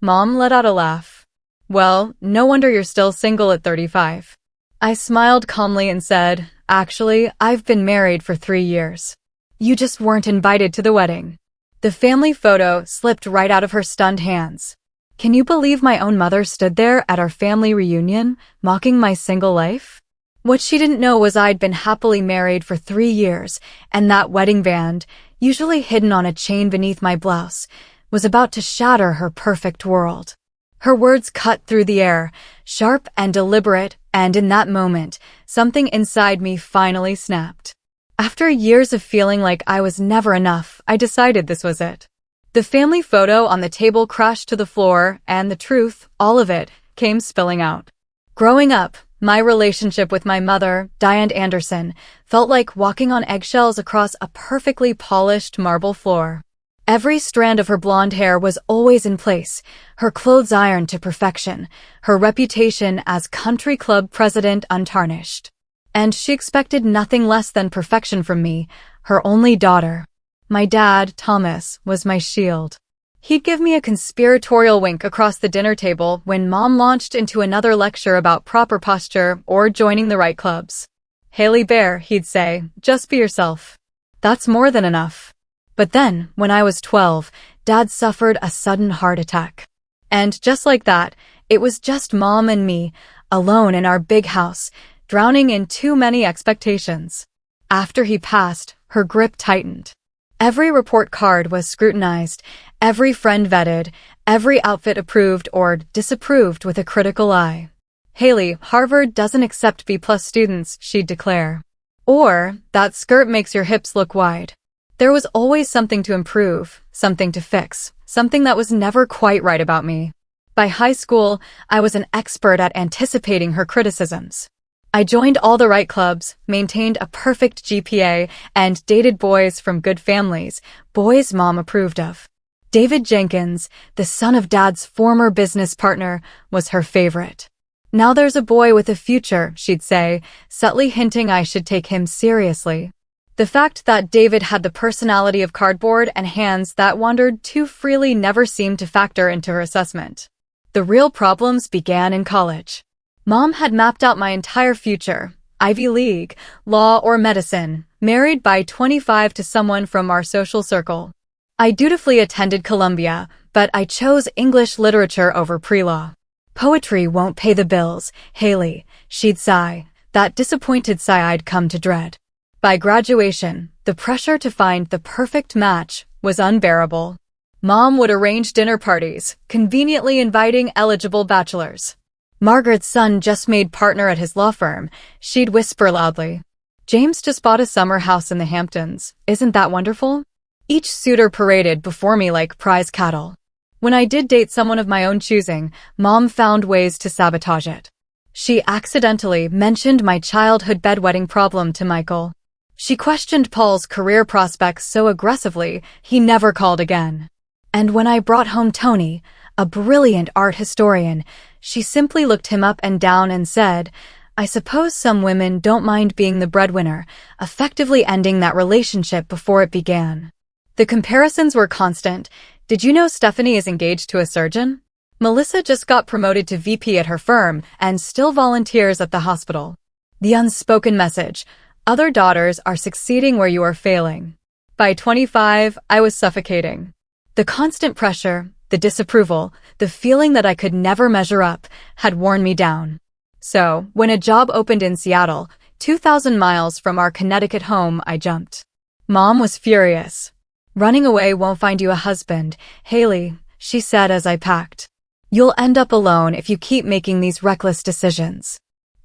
Mom let out a laugh. Well, no wonder you're still single at 35. I smiled calmly and said, actually, I've been married for 3 years. You just weren't invited to the wedding. The family photo slipped right out of her stunned hands. Can you believe my own mother stood there at our family reunion, mocking my single life? What she didn't know was I'd been happily married for 3 years, and that wedding band, usually hidden on a chain beneath my blouse, was about to shatter her perfect world. Her words cut through the air, sharp and deliberate, and in that moment, something inside me finally snapped. After years of feeling like I was never enough, I decided this was it. The family photo on the table crashed to the floor, and the truth, all of it, came spilling out. Growing up, my relationship with my mother, Diane Anderson, felt like walking on eggshells across a perfectly polished marble floor. Every strand of her blonde hair was always in place, her clothes ironed to perfection, her reputation as country club president untarnished. And she expected nothing less than perfection from me, her only daughter. My dad, Thomas, was my shield. He'd give me a conspiratorial wink across the dinner table when Mom launched into another lecture about proper posture or joining the right clubs. Haley Bear, he'd say, just be yourself. That's more than enough. But then, when I was 12, Dad suffered a sudden heart attack. And just like that, it was just Mom and me, alone in our big house, drowning in too many expectations. After he passed, her grip tightened. Every report card was scrutinized, every friend vetted, every outfit approved or disapproved with a critical eye. Haley, Harvard doesn't accept B-plus students, she'd declare. Or, that skirt makes your hips look wide. There was always something to improve, something to fix, something that was never quite right about me. By high school, I was an expert at anticipating her criticisms. I joined all the right clubs, maintained a perfect GPA, and dated boys from good families, boys Mom approved of. David Jenkins, the son of Dad's former business partner, was her favorite. Now there's a boy with a future, she'd say, subtly hinting I should take him seriously. The fact that David had the personality of cardboard and hands that wandered too freely never seemed to factor into her assessment. The real problems began in college. Mom had mapped out my entire future, Ivy League, law or medicine, married by 25 to someone from our social circle. I dutifully attended Columbia, but I chose English literature over pre-law. Poetry won't pay the bills, Haley, she'd sigh, that disappointed sigh I'd come to dread. By graduation, the pressure to find the perfect match was unbearable. Mom would arrange dinner parties, conveniently inviting eligible bachelors. Margaret's son just made partner at his law firm, she'd whisper loudly. James just bought a summer house in the Hamptons, isn't that wonderful? Each suitor paraded before me like prize cattle. When I did date someone of my own choosing, Mom found ways to sabotage it. She accidentally mentioned my childhood bedwetting problem to Michael. She questioned Paul's career prospects so aggressively, he never called again. And when I brought home Tony, a brilliant art historian, she simply looked him up and down and said, I suppose some women don't mind being the breadwinner, effectively ending that relationship before it began. The comparisons were constant. Did you know Stephanie is engaged to a surgeon? Melissa just got promoted to VP at her firm and still volunteers at the hospital. The unspoken message, other daughters are succeeding where you are failing. By 25, I was suffocating. The constant pressure, the disapproval, the feeling that I could never measure up, had worn me down. So, when a job opened in Seattle, 2,000 miles from our Connecticut home, I jumped. Mom was furious. Running away won't find you a husband, Haley, she said as I packed. You'll end up alone if you keep making these reckless decisions.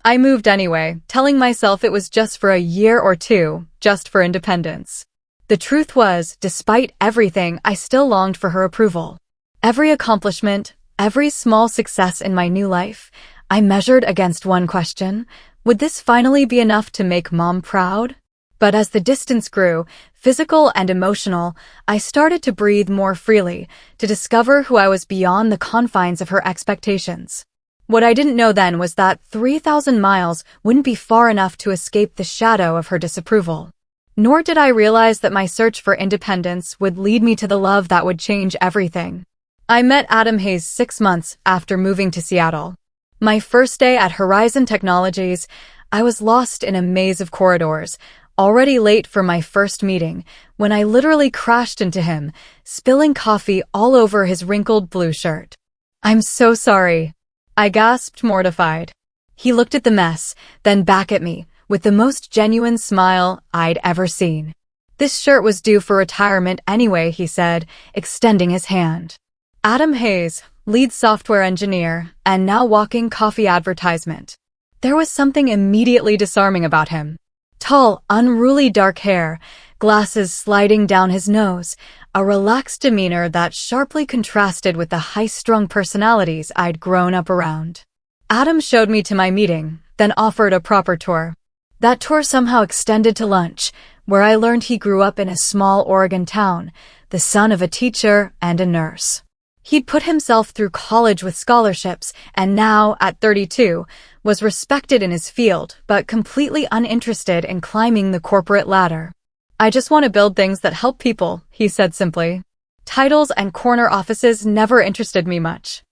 I moved anyway, telling myself it was just for a year or two, just for independence. The truth was, despite everything, I still longed for her approval. Every accomplishment, every small success in my new life, I measured against one question: would this finally be enough to make Mom proud? But as the distance grew, physical and emotional, I started to breathe more freely, to discover who I was beyond the confines of her expectations. What I didn't know then was that 3,000 miles wouldn't be far enough to escape the shadow of her disapproval. Nor did I realize that my search for independence would lead me to the love that would change everything. I met Adam Hayes 6 months after moving to Seattle. My first day at Horizon Technologies, I was lost in a maze of corridors, already late for my first meeting, when I literally crashed into him, spilling coffee all over his wrinkled blue shirt. "I'm so sorry," I gasped, mortified. He looked at the mess, then back at me, with the most genuine smile I'd ever seen. "This shirt was due for retirement anyway," he said, extending his hand. Adam Hayes, lead software engineer, and now walking coffee advertisement. There was something immediately disarming about him. Tall, unruly dark hair, glasses sliding down his nose, a relaxed demeanor that sharply contrasted with the high-strung personalities I'd grown up around. Adam showed me to my meeting, then offered a proper tour. That tour somehow extended to lunch, where I learned he grew up in a small Oregon town, the son of a teacher and a nurse. He'd put himself through college with scholarships and now, at 32, was respected in his field but completely uninterested in climbing the corporate ladder. "I just want to build things that help people," he said simply. Titles and corner offices never interested me much.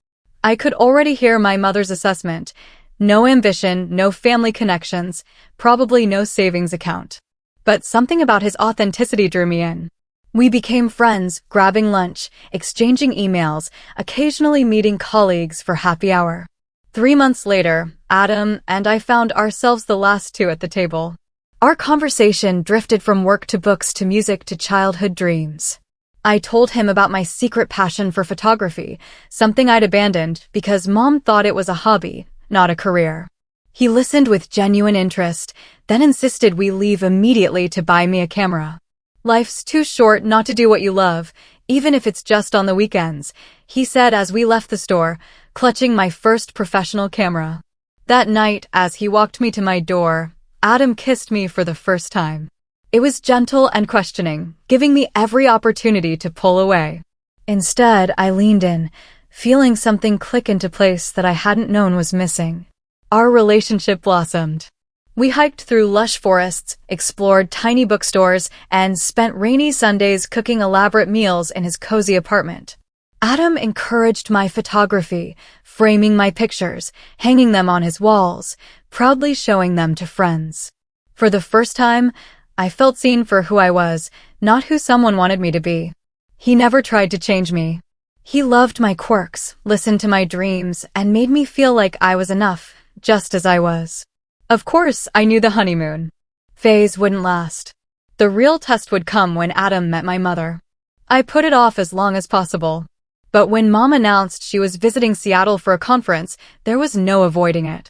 I could already hear my mother's assessment: no ambition, no family connections, probably no savings account. But something about his authenticity drew me in. We became friends, grabbing lunch, exchanging emails, occasionally meeting colleagues for happy hour. 3 months later, Adam and I found ourselves the last two at the table. Our conversation drifted from work to books to music to childhood dreams. I told him about my secret passion for photography, something I'd abandoned because Mom thought it was a hobby, not a career. He listened with genuine interest, then insisted we leave immediately to buy me a camera. "Life's too short not to do what you love, even if it's just on the weekends," he said as we left the store, clutching my first professional camera. That night, as he walked me to my door, Adam kissed me for the first time. It was gentle and questioning, giving me every opportunity to pull away. Instead, I leaned in, feeling something click into place that I hadn't known was missing. Our relationship blossomed. We hiked through lush forests, explored tiny bookstores, and spent rainy Sundays cooking elaborate meals in his cozy apartment. Adam encouraged my photography, framing my pictures, hanging them on his walls, proudly showing them to friends. For the first time, I felt seen for who I was, not who someone wanted me to be. He never tried to change me. He loved my quirks, listened to my dreams, and made me feel like I was enough, just as I was. Of course, I knew the honeymoon phase wouldn't last. The real test would come when Adam met my mother. I put it off as long as possible. But when Mom announced she was visiting Seattle for a conference, there was no avoiding it.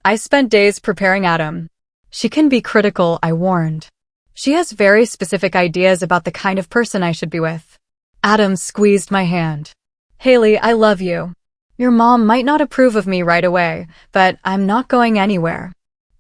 I spent days preparing Adam. "She can be critical," I warned. "She has very specific ideas about the kind of person I should be with." Adam squeezed my hand. "Haley, I love you. Your mom might not approve of me right away, but I'm not going anywhere.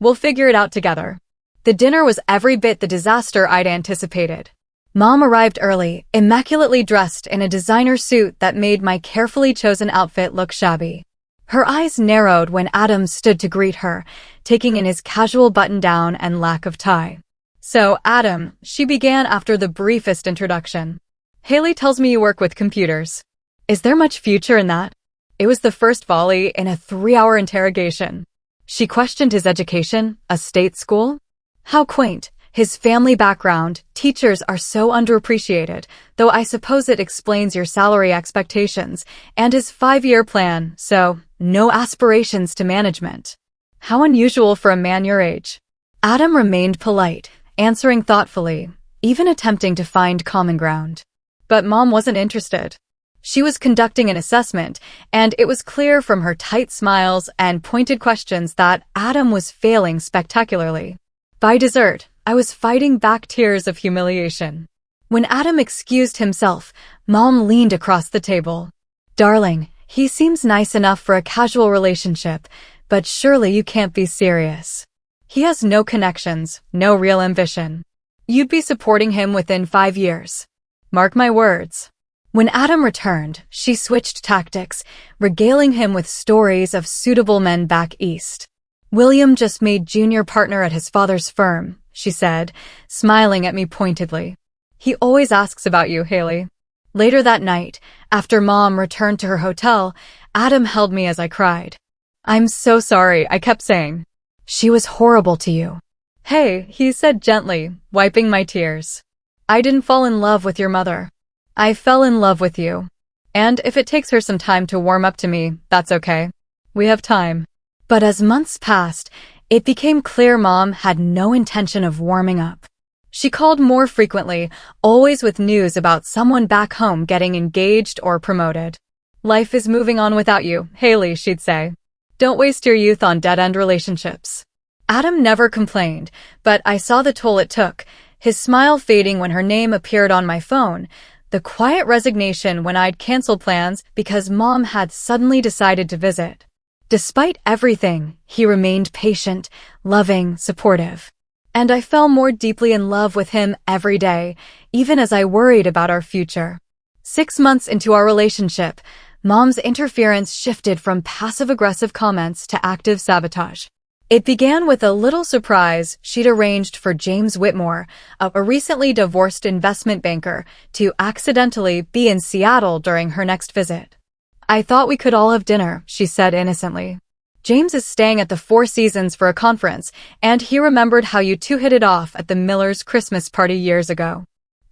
We'll figure it out together." The dinner was every bit the disaster I'd anticipated. Mom arrived early, immaculately dressed in a designer suit that made my carefully chosen outfit look shabby. Her eyes narrowed when Adam stood to greet her, taking in his casual button-down and lack of tie. "So, Adam," she began after the briefest introduction. "Haley tells me you work with computers. Is there much future in that?" It was the first volley in a 3-hour interrogation. She questioned his education, a state school? How quaint. His family background, teachers are so underappreciated, though I suppose it explains your salary expectations, and his 5-year plan, so no aspirations to management. How unusual for a man your age. Adam remained polite, answering thoughtfully, even attempting to find common ground. But Mom wasn't interested. She was conducting an assessment, and it was clear from her tight smiles and pointed questions that Adam was failing spectacularly. By dessert, I was fighting back tears of humiliation. When Adam excused himself, Mom leaned across the table. "Darling, he seems nice enough for a casual relationship, but surely you can't be serious. He has no connections, no real ambition. You'd be supporting him within 5 years. Mark my words." When Adam returned, she switched tactics, regaling him with stories of suitable men back east. "William just made junior partner at his father's firm," she said, smiling at me pointedly. "He always asks about you, Haley." Later that night, after Mom returned to her hotel, Adam held me as I cried. "I'm so sorry," I kept saying. "She was horrible to you." "Hey," he said gently, wiping my tears. "I didn't fall in love with your mother. I fell in love with you. And if it takes her some time to warm up to me, that's okay. We have time." But as months passed, it became clear Mom had no intention of warming up. She called more frequently, always with news about someone back home getting engaged or promoted. "Life is moving on without you, Haley," she'd say. "Don't waste your youth on dead-end relationships." Adam never complained, but I saw the toll it took, his smile fading when her name appeared on my phone, the quiet resignation when I'd canceled plans because Mom had suddenly decided to visit. Despite everything, he remained patient, loving, supportive. And I fell more deeply in love with him every day, even as I worried about our future. 6 months into our relationship, Mom's interference shifted from passive-aggressive comments to active sabotage. It began with a little surprise she'd arranged for James Whitmore, a recently divorced investment banker, to accidentally be in Seattle during her next visit. "I thought we could all have dinner," she said innocently. "James is staying at the Four Seasons for a conference, and he remembered how you two hit it off at the Millers' Christmas party years ago."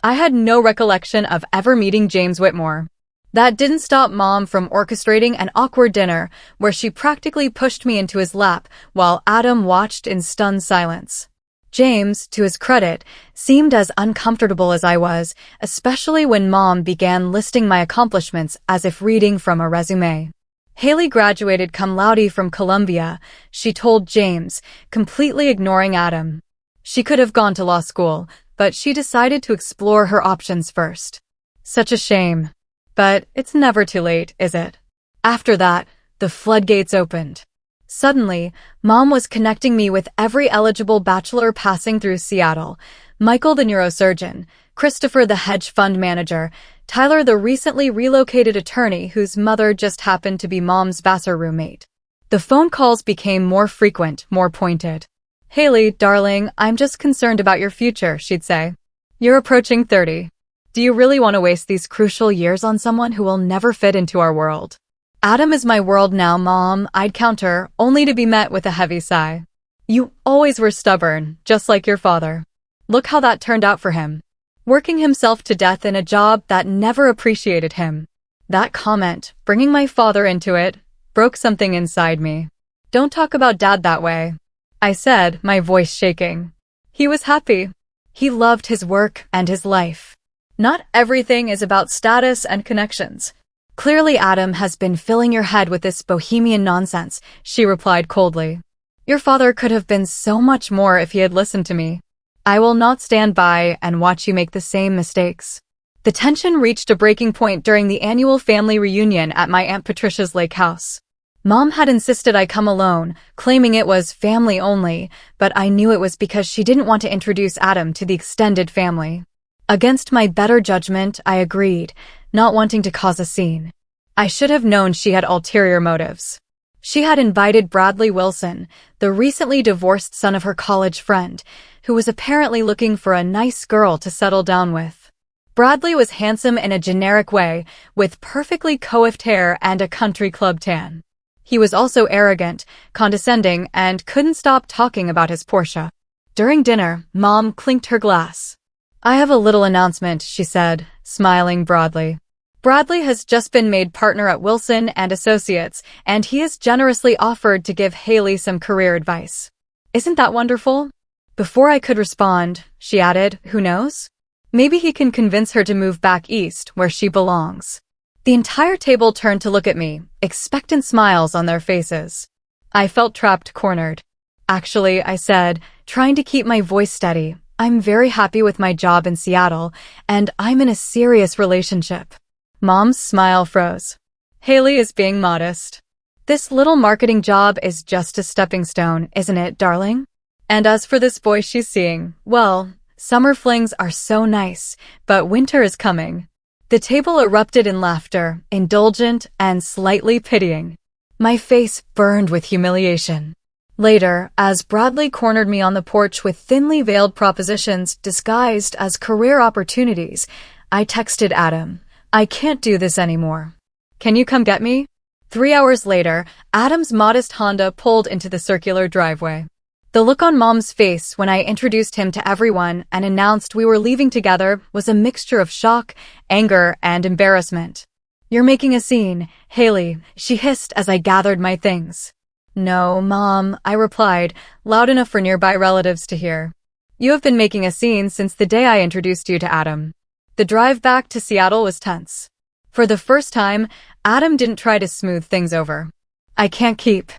I had no recollection of ever meeting James Whitmore. That didn't stop Mom from orchestrating an awkward dinner where she practically pushed me into his lap while Adam watched in stunned silence. James, to his credit, seemed as uncomfortable as I was, especially when Mom began listing my accomplishments as if reading from a resume. "Haley graduated cum laude from Columbia," she told James, completely ignoring Adam. "She could have gone to law school, but she decided to explore her options first." Such a shame. But it's never too late, is it? After that, the floodgates opened. Suddenly, Mom was connecting me with every eligible bachelor passing through Seattle. Michael the neurosurgeon, Christopher the hedge fund manager, Tyler the recently relocated attorney whose mother just happened to be Mom's Vassar roommate. The phone calls became more frequent, more pointed. "Haley, darling, I'm just concerned about your future," she'd say. "You're approaching 30. Do you really want to waste these crucial years on someone who will never fit into our world?" "Adam is my world now, Mom," I'd counter, only to be met with a heavy sigh. "You always were stubborn, just like your father. Look how that turned out for him. Working himself to death in a job that never appreciated him." That comment, bringing my father into it, broke something inside me. "Don't talk about Dad that way," I said, my voice shaking. "He was happy. He loved his work and his life. Not everything is about status and connections." "Clearly Adam has been filling your head with this bohemian nonsense," she replied coldly. "Your father could have been so much more if he had listened to me. I will not stand by and watch you make the same mistakes." The tension reached a breaking point during the annual family reunion at my Aunt Patricia's lake house. Mom had insisted I come alone, claiming it was family only, but I knew it was because she didn't want to introduce Adam to the extended family. Against my better judgment, I agreed, not wanting to cause a scene. I should have known she had ulterior motives. She had invited Bradley Wilson, the recently divorced son of her college friend, who was apparently looking for a nice girl to settle down with. Bradley was handsome in a generic way, with perfectly coiffed hair and a country club tan. He was also arrogant, condescending, and couldn't stop talking about his Porsche. During dinner, Mom clinked her glass. "I have a little announcement," she said, smiling broadly. "Bradley has just been made partner at Wilson and Associates, and he has generously offered to give Haley some career advice. Isn't that wonderful?" Before I could respond, she added, "Who knows? Maybe he can convince her to move back east, where she belongs." The entire table turned to look at me, expectant smiles on their faces. I felt trapped, cornered. "Actually," I said, trying to keep my voice steady, "I'm very happy with my job in Seattle, and I'm in a serious relationship." Mom's smile froze. "Haley is being modest. This little marketing job is just a stepping stone, isn't it, darling? And as for this boy she's seeing, well, summer flings are so nice, but winter is coming." The table erupted in laughter, indulgent and slightly pitying. My face burned with humiliation. Later, as Bradley cornered me on the porch with thinly veiled propositions disguised as career opportunities, I texted Adam, I can't do this anymore. Can you come get me? 3 hours later, Adam's modest Honda pulled into the circular driveway. The look on Mom's face when I introduced him to everyone and announced we were leaving together was a mixture of shock, anger, and embarrassment. You're making a scene, Haley, she hissed as I gathered my things. No, Mom, I replied, loud enough for nearby relatives to hear. You have been making a scene since the day I introduced you to Adam. The drive back to Seattle was tense. For the first time, Adam didn't try to smooth things over. I can't keep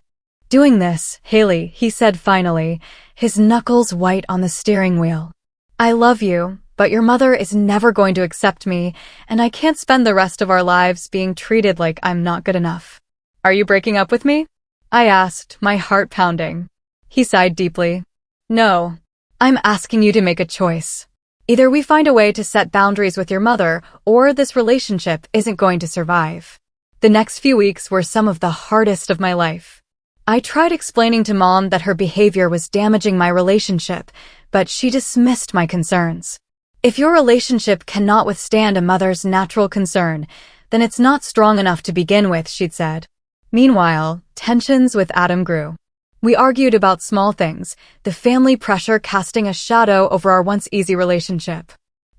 doing this, Haley, he said finally, his knuckles white on the steering wheel. I love you, but your mother is never going to accept me, and I can't spend the rest of our lives being treated like I'm not good enough. Are you breaking up with me? I asked, my heart pounding. He sighed deeply. No. I'm asking you to make a choice. Either we find a way to set boundaries with your mother, or this relationship isn't going to survive. The next few weeks were some of the hardest of my life. I tried explaining to Mom that her behavior was damaging my relationship, but she dismissed my concerns. If your relationship cannot withstand a mother's natural concern, then it's not strong enough to begin with, she'd said. Meanwhile, tensions with Adam grew. We argued about small things, the family pressure casting a shadow over our once easy relationship.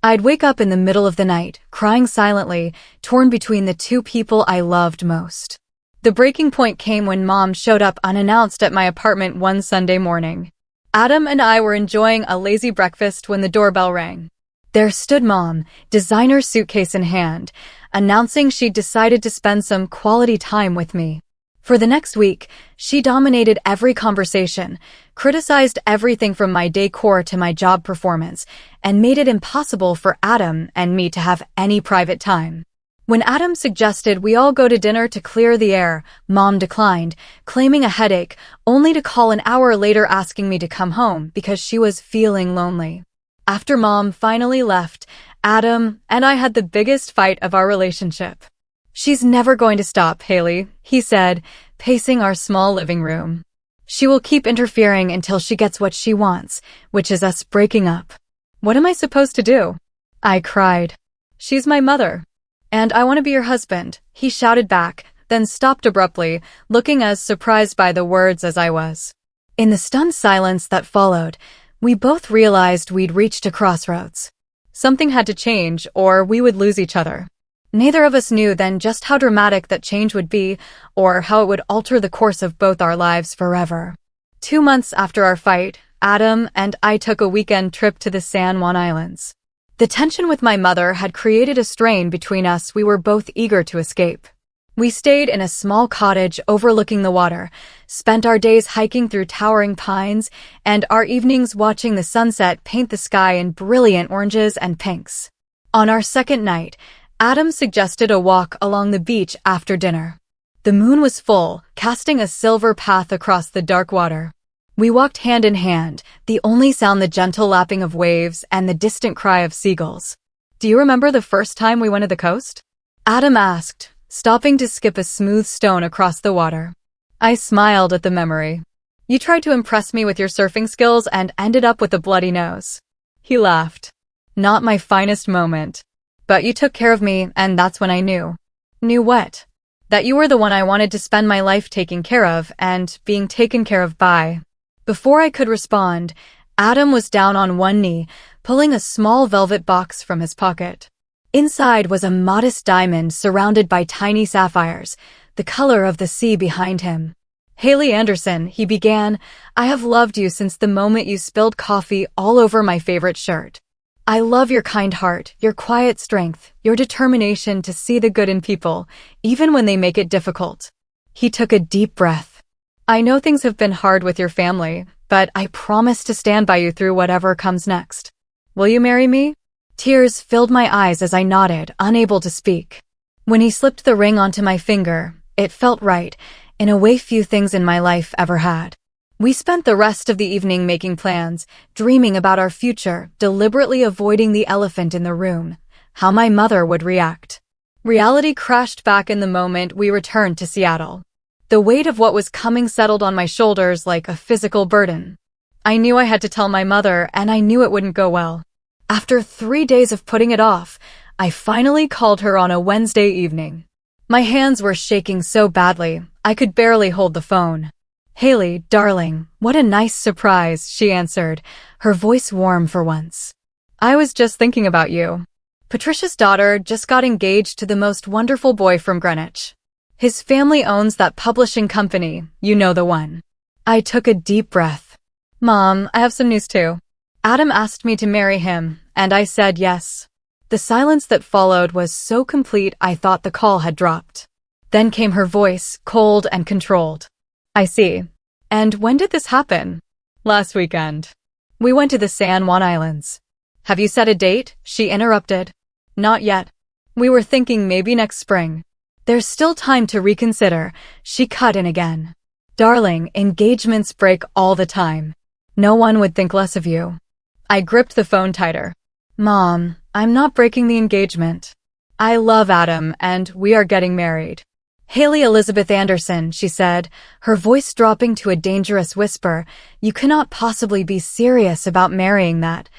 I'd wake up in the middle of the night, crying silently, torn between the two people I loved most. The breaking point came when Mom showed up unannounced at my apartment one Sunday morning. Adam and I were enjoying a lazy breakfast when the doorbell rang. There stood Mom, designer suitcase in hand, announcing she'd decided to spend some quality time with me. For the next week, she dominated every conversation, criticized everything from my decor to my job performance, and made it impossible for Adam and me to have any private time. When Adam suggested we all go to dinner to clear the air, Mom declined, claiming a headache, only to call an hour later asking me to come home because she was feeling lonely. After Mom finally left, Adam and I had the biggest fight of our relationship. She's never going to stop, Haley, he said, pacing our small living room. She will keep interfering until she gets what she wants, which is us breaking up. What am I supposed to do? I cried. She's my mother. And I want to be your husband, he shouted back, then stopped abruptly, looking as surprised by the words as I was. In the stunned silence that followed, we both realized we'd reached a crossroads. Something had to change, or we would lose each other. Neither of us knew then just how dramatic that change would be, or how it would alter the course of both our lives forever. 2 months after our fight, Adam and I took a weekend trip to the San Juan Islands. The tension with my mother had created a strain between us we were both eager to escape. We stayed in a small cottage overlooking the water, spent our days hiking through towering pines, and our evenings watching the sunset paint the sky in brilliant oranges and pinks. On our second night, Adam suggested a walk along the beach after dinner. The moon was full, casting a silver path across the dark water. We walked hand in hand, the only sound the gentle lapping of waves and the distant cry of seagulls. Do you remember the first time we went to the coast? Adam asked, stopping to skip a smooth stone across the water. I smiled at the memory. You tried to impress me with your surfing skills and ended up with a bloody nose. He laughed. Not my finest moment. But you took care of me, and that's when I knew. Knew what? That you were the one I wanted to spend my life taking care of and being taken care of by. Before I could respond, Adam was down on one knee, pulling a small velvet box from his pocket. Inside was a modest diamond surrounded by tiny sapphires, the color of the sea behind him. Haley Anderson, he began, I have loved you since the moment you spilled coffee all over my favorite shirt. I love your kind heart, your quiet strength, your determination to see the good in people, even when they make it difficult. He took a deep breath. I know things have been hard with your family, but I promise to stand by you through whatever comes next. Will you marry me? Tears filled my eyes as I nodded, unable to speak. When he slipped the ring onto my finger, it felt right, in a way few things in my life ever had. We spent the rest of the evening making plans, dreaming about our future, deliberately avoiding the elephant in the room, how my mother would react. Reality crashed back in the moment we returned to Seattle. The weight of what was coming settled on my shoulders like a physical burden. I knew I had to tell my mother, and I knew it wouldn't go well. After 3 days of putting it off, I finally called her on a Wednesday evening. My hands were shaking so badly, I could barely hold the phone. "Haley, darling, what a nice surprise," she answered, her voice warm for once. "I was just thinking about you. Patricia's daughter just got engaged to the most wonderful boy from Greenwich. His family owns that publishing company, you know the one." I took a deep breath. "Mom, I have some news too. Adam asked me to marry him, and I said yes." The silence that followed was so complete I thought the call had dropped. Then came her voice, cold and controlled. "I see. And when did this happen?" "Last weekend. We went to the San Juan Islands." "Have you set a date?" she interrupted. "Not yet. We were thinking maybe next spring." "There's still time to reconsider," she cut in again. "Darling, engagements break all the time. No one would think less of you." I gripped the phone tighter. "Mom, I'm not breaking the engagement. I love Adam, and we are getting married." "Haley Elizabeth Anderson," she said, her voice dropping to a dangerous whisper, "you cannot possibly be serious about marrying that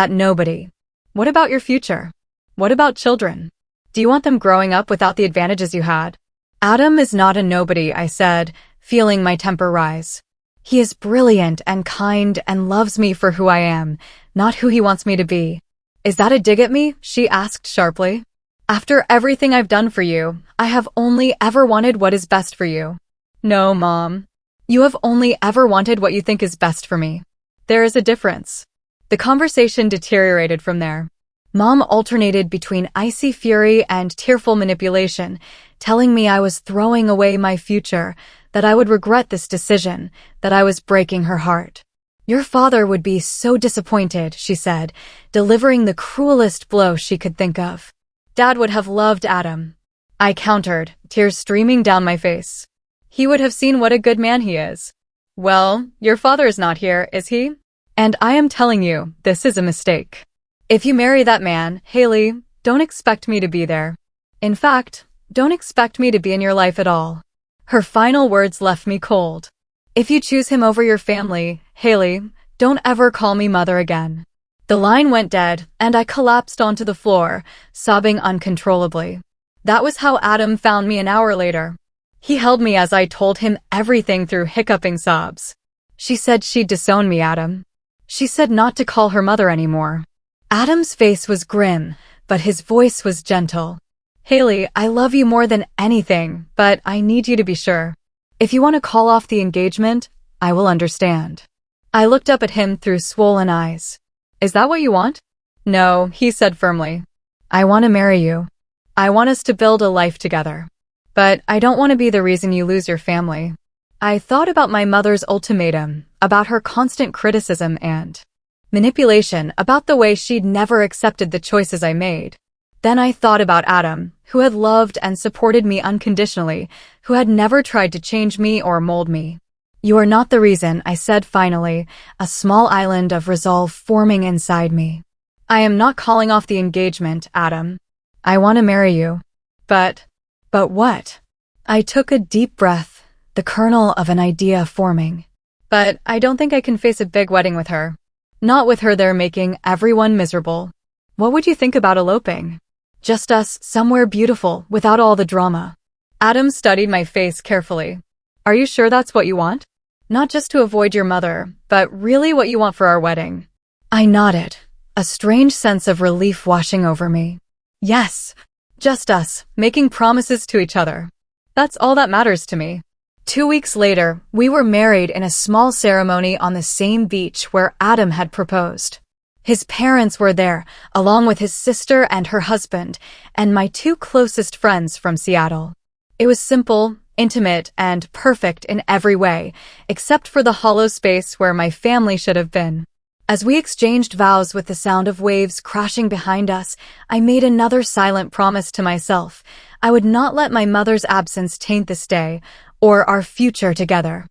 nobody. What about your future? What about children? Do you want them growing up without the advantages you had?" "Adam is not a nobody," I said, feeling my temper rise. "He is brilliant and kind and loves me for who I am, not who he wants me to be." "Is that a dig at me?" she asked sharply. "After everything I've done for you, I have only ever wanted what is best for you." "No, Mom. You have only ever wanted what you think is best for me. There is a difference." The conversation deteriorated from there. Mom alternated between icy fury and tearful manipulation, telling me I was throwing away my future, that I would regret this decision, that I was breaking her heart. "Your father would be so disappointed," she said, delivering the cruelest blow she could think of. "Dad would have loved Adam." I countered, tears streaming down my face. "He would have seen what a good man he is." "Well, your father is not here, is he? And I am telling you, this is a mistake. If you marry that man, Haley, don't expect me to be there. In fact, don't expect me to be in your life at all." Her final words left me cold. "If you choose him over your family, Haley, don't ever call me mother again." The line went dead, and I collapsed onto the floor, sobbing uncontrollably. That was how Adam found me an hour later. He held me as I told him everything through hiccuping sobs. "She said she'd disown me, Adam. She said not to call her mother anymore." Adam's face was grim, but his voice was gentle. "Haley, I love you more than anything, but I need you to be sure. If you want to call off the engagement, I will understand." I looked up at him through swollen eyes. "Is that what you want?" "No," he said firmly. "I want to marry you. I want us to build a life together. But I don't want to be the reason you lose your family." I thought about my mother's ultimatum, about her constant criticism and manipulation, about the way she'd never accepted the choices I made. Then I thought about Adam, who had loved and supported me unconditionally, who had never tried to change me or mold me. "You are not the reason," I said finally, a small island of resolve forming inside me. "I am not calling off the engagement, Adam. I want to marry you." But what?" I took a deep breath, the kernel of an idea forming. "But I don't think I can face a big wedding with her. Not with her there making everyone miserable. What would you think about eloping? Just us, somewhere beautiful, without all the drama." Adam studied my face carefully. "Are you sure that's what you want? Not just to avoid your mother, but really what you want for our wedding?" I nodded, a strange sense of relief washing over me. "Yes, just us, making promises to each other. That's all that matters to me." 2 weeks later, we were married in a small ceremony on the same beach where Adam had proposed. His parents were there, along with his sister and her husband, and my 2 closest friends from Seattle. It was simple, intimate, and perfect in every way, except for the hollow space where my family should have been. As we exchanged vows with the sound of waves crashing behind us, I made another silent promise to myself. I would not let my mother's absence taint this day, or our future together.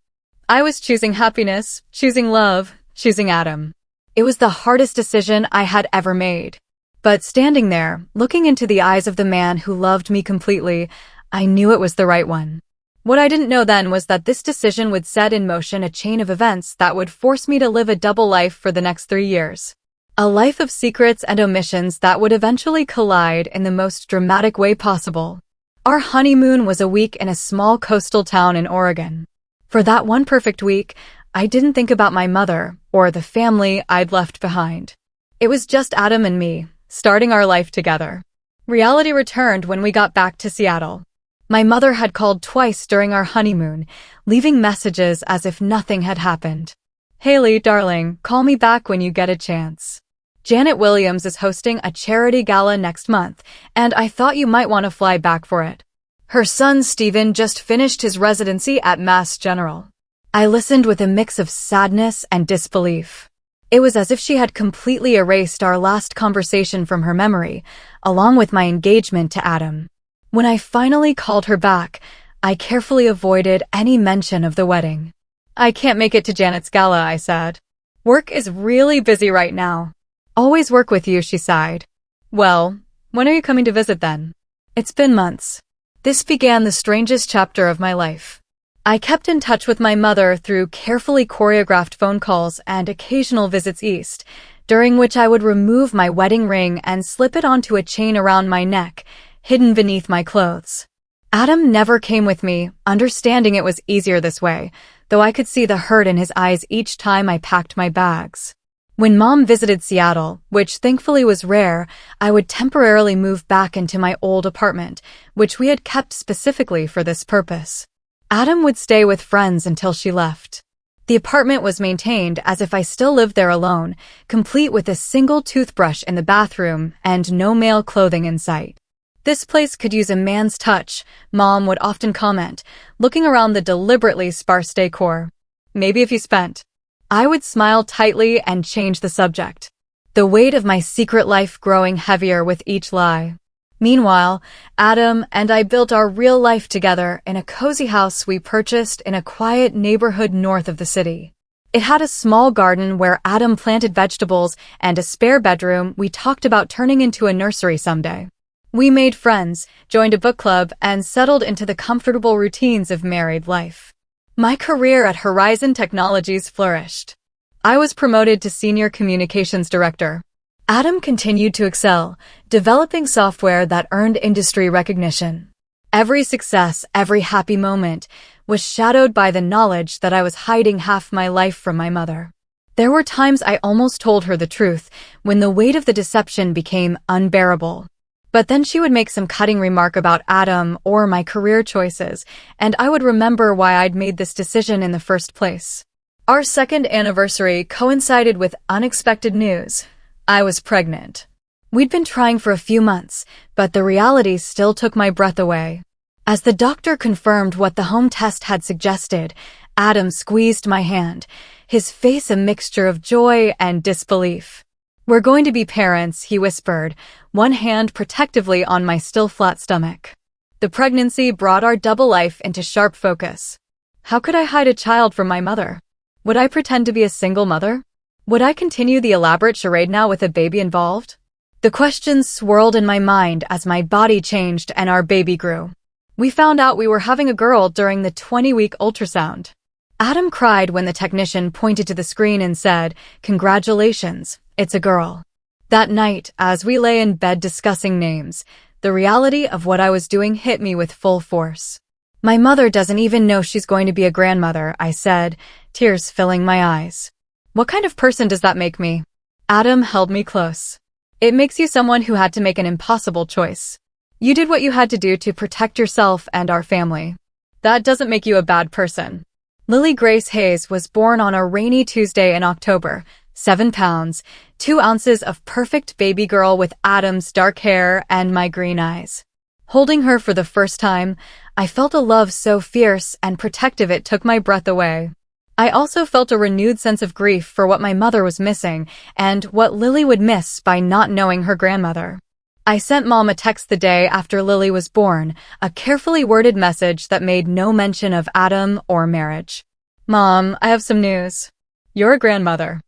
I was choosing happiness, choosing love, choosing Adam. It was the hardest decision I had ever made. But standing there, looking into the eyes of the man who loved me completely, I knew it was the right one. What I didn't know then was that this decision would set in motion a chain of events that would force me to live a double life for the next 3 years. A life of secrets and omissions that would eventually collide in the most dramatic way possible. Our honeymoon was a week in a small coastal town in Oregon. For that one perfect week, I didn't think about my mother or the family I'd left behind. It was just Adam and me, starting our life together. Reality returned when we got back to Seattle. My mother had called twice during our honeymoon, leaving messages as if nothing had happened. "Haley, darling, call me back when you get a chance. Janet Williams is hosting a charity gala next month, and I thought you might want to fly back for it. Her son, Steven, just finished his residency at Mass General." I listened with a mix of sadness and disbelief. It was as if she had completely erased our last conversation from her memory, along with my engagement to Adam. When I finally called her back, I carefully avoided any mention of the wedding. "I can't make it to Janet's gala," I said. "Work is really busy right now." "Always work with you," she sighed. "Well, when are you coming to visit then?" "It's been months." This began the strangest chapter of my life. I kept in touch with my mother through carefully choreographed phone calls and occasional visits east, during which I would remove my wedding ring and slip it onto a chain around my neck, hidden beneath my clothes. Adam never came with me, understanding it was easier this way, though I could see the hurt in his eyes each time I packed my bags. When Mom visited Seattle, which thankfully was rare, I would temporarily move back into my old apartment, which we had kept specifically for this purpose. Adam would stay with friends until she left. The apartment was maintained as if I still lived there alone, complete with a single toothbrush in the bathroom and no male clothing in sight. "This place could use a man's touch," Mom would often comment, looking around the deliberately sparse decor. "Maybe if you spent." I would smile tightly and change the subject, the weight of my secret life growing heavier with each lie. Meanwhile, Adam and I built our real life together in a cozy house we purchased in a quiet neighborhood north of the city. It had a small garden where Adam planted vegetables and a spare bedroom we talked about turning into a nursery someday. We made friends, joined a book club, and settled into the comfortable routines of married life. My career at Horizon Technologies flourished. I was promoted to Senior Communications Director. Adam continued to excel, developing software that earned industry recognition. Every success, every happy moment, was shadowed by the knowledge that I was hiding half my life from my mother. There were times I almost told her the truth, when the weight of the deception became unbearable. But then she would make some cutting remark about Adam or my career choices, and I would remember why I'd made this decision in the first place. Our second anniversary coincided with unexpected news. I was pregnant. We'd been trying for a few months, but the reality still took my breath away. As the doctor confirmed what the home test had suggested, Adam squeezed my hand, his face a mixture of joy and disbelief. "We're going to be parents," he whispered, one hand protectively on my still flat stomach. The pregnancy brought our double life into sharp focus. How could I hide a child from my mother? Would I pretend to be a single mother? Would I continue the elaborate charade now with a baby involved? The questions swirled in my mind as my body changed and our baby grew. We found out we were having a girl during the 20-week ultrasound. Adam cried when the technician pointed to the screen and said, "Congratulations, it's a girl." That night, as we lay in bed discussing names, the reality of what I was doing hit me with full force. "My mother doesn't even know she's going to be a grandmother," I said, tears filling my eyes. "What kind of person does that make me?" Adam held me close. "It makes you someone who had to make an impossible choice. You did what you had to do to protect yourself and our family. That doesn't make you a bad person." Lily Grace Hayes was born on a rainy Tuesday in October, 7 pounds, 2 ounces of perfect baby girl with Adam's dark hair and my green eyes. Holding her for the first time, I felt a love so fierce and protective it took my breath away. I also felt a renewed sense of grief for what my mother was missing and what Lily would miss by not knowing her grandmother. I sent Mom a text the day after Lily was born, a carefully worded message that made no mention of Adam or marriage. "Mom, I have some news. You're a grandmother.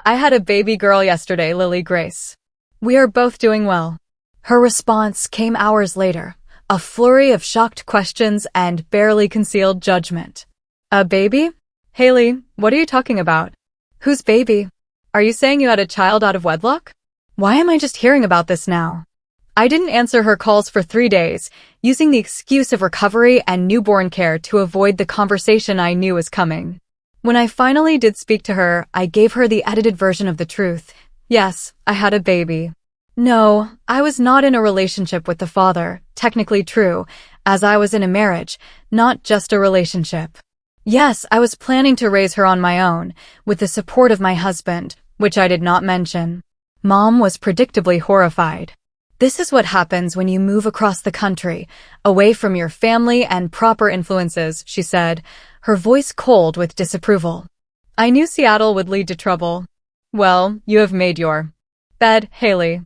I had a baby girl yesterday, Lily Grace. We are both doing well." Her response came hours later, a flurry of shocked questions and barely concealed judgment. "A baby? Haley, what are you talking about? Whose baby?" Are you saying you had a child out of wedlock? Why am I just hearing about this now? I didn't answer her calls for 3 days, using the excuse of recovery and newborn care to avoid the conversation I knew was coming. When I finally did speak to her, I gave her the edited version of the truth. Yes, I had a baby. No, I was not in a relationship with the father, technically true, as I was in a marriage, not just a relationship. Yes, I was planning to raise her on my own, with the support of my husband, which I did not mention. Mom was predictably horrified. This is what happens when you move across the country, away from your family and proper influences, she said, her voice cold with disapproval. I knew Seattle would lead to trouble. Well, you have made your bed, Haley.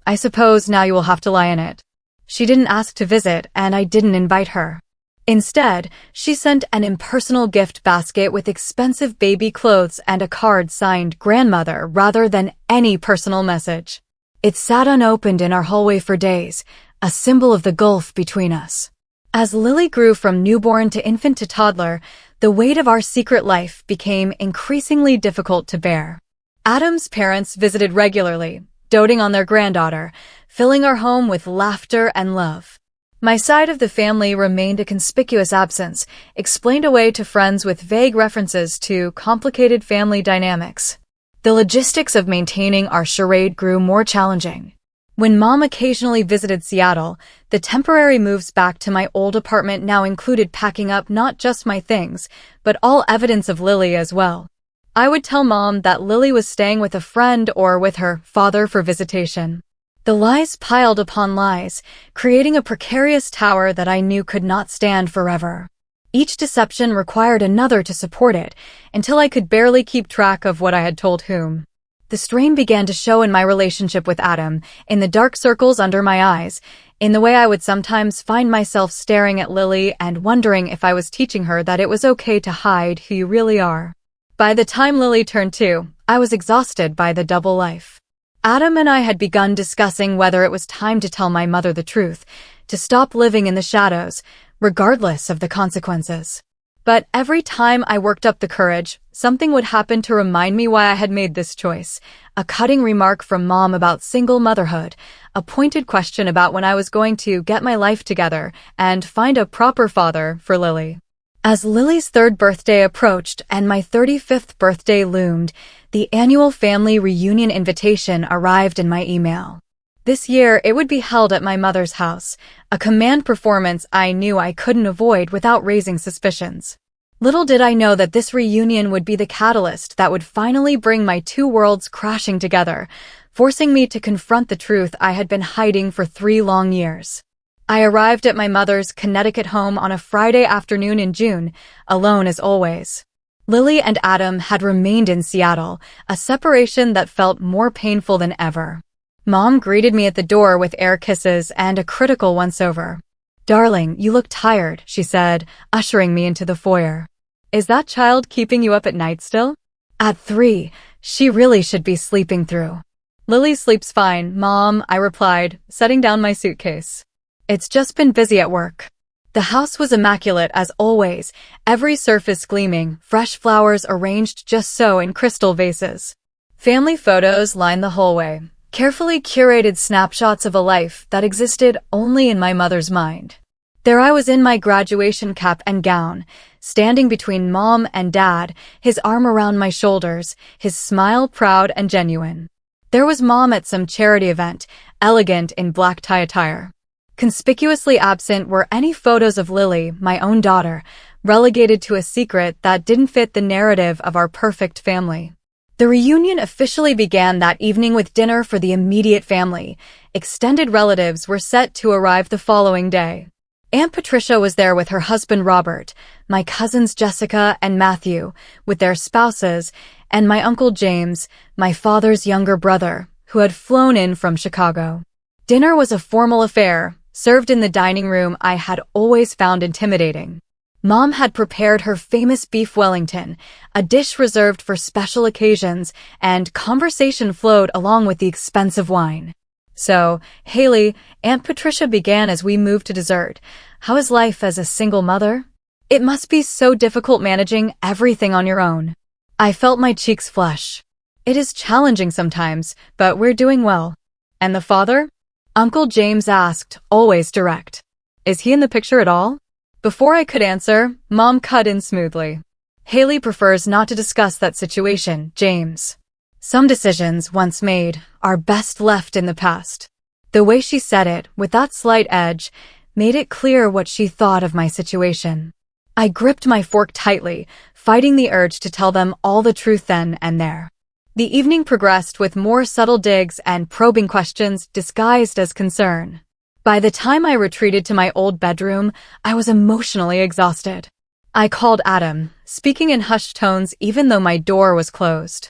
I suppose now you will have to lie in it. She didn't ask to visit, and I didn't invite her. Instead, she sent an impersonal gift basket with expensive baby clothes and a card signed grandmother rather than any personal message. It sat unopened in our hallway for days, a symbol of the gulf between us. As Lily grew from newborn to infant to toddler, the weight of our secret life became increasingly difficult to bear. Adam's parents visited regularly, doting on their granddaughter, filling our home with laughter and love. My side of the family remained a conspicuous absence, explained away to friends with vague references to complicated family dynamics. The logistics of maintaining our charade grew more challenging. When Mom occasionally visited Seattle, the temporary moves back to my old apartment now included packing up not just my things, but all evidence of Lily as well. I would tell Mom that Lily was staying with a friend or with her father for visitation. The lies piled upon lies, creating a precarious tower that I knew could not stand forever. Each deception required another to support it, until I could barely keep track of what I had told whom. The strain began to show in my relationship with Adam, in the dark circles under my eyes, in the way I would sometimes find myself staring at Lily and wondering if I was teaching her that it was okay to hide who you really are. By the time Lily turned 2, I was exhausted by the double life. Adam and I had begun discussing whether it was time to tell my mother the truth, to stop living in the shadows, regardless of the consequences. But every time I worked up the courage, something would happen to remind me why I had made this choice. A cutting remark from Mom about single motherhood, a pointed question about when I was going to get my life together and find a proper father for Lily. As Lily's 3rd birthday approached and my 35th birthday loomed, the annual family reunion invitation arrived in my email. This year, it would be held at my mother's house, a command performance I knew I couldn't avoid without raising suspicions. Little did I know that this reunion would be the catalyst that would finally bring my 2 worlds crashing together, forcing me to confront the truth I had been hiding for 3 long years. I arrived at my mother's Connecticut home on a Friday afternoon in June, alone as always. Lily and Adam had remained in Seattle, a separation that felt more painful than ever. Mom greeted me at the door with air kisses and a critical once-over. "Darling, you look tired," she said, ushering me into the foyer. "Is that child keeping you up at night still?" "At 3, she really should be sleeping through." "Lily sleeps fine, Mom," I replied, setting down my suitcase. "It's just been busy at work." The house was immaculate as always, every surface gleaming, fresh flowers arranged just so in crystal vases. Family photos lined the hallway, carefully curated snapshots of a life that existed only in my mother's mind. There I was in my graduation cap and gown, standing between Mom and Dad, his arm around my shoulders, his smile proud and genuine. There was Mom at some charity event, elegant in black tie attire. Conspicuously absent were any photos of Lily, my own daughter, relegated to a secret that didn't fit the narrative of our perfect family. The reunion officially began that evening with dinner for the immediate family. Extended relatives were set to arrive the following day. Aunt Patricia was there with her husband Robert, my cousins Jessica and Matthew, with their spouses, and my Uncle James, my father's younger brother, who had flown in from Chicago. Dinner was a formal affair, served in the dining room I had always found intimidating. Mom had prepared her famous beef Wellington, a dish reserved for special occasions, and conversation flowed along with the expensive wine. "So, Haley," Aunt Patricia began as we moved to dessert, "how is life as a single mother? It must be so difficult managing everything on your own." I felt my cheeks flush. It is challenging sometimes, but we're doing well. And the father? Uncle James asked, always direct. Is he in the picture at all? Before I could answer, Mom cut in smoothly. Haley prefers not to discuss that situation, James. Some decisions, once made, are best left in the past. The way she said it, with that slight edge, made it clear what she thought of my situation. I gripped my fork tightly, fighting the urge to tell them all the truth then and there. The evening progressed with more subtle digs and probing questions disguised as concern. By the time I retreated to my old bedroom, I was emotionally exhausted. I called Adam, speaking in hushed tones even though my door was closed.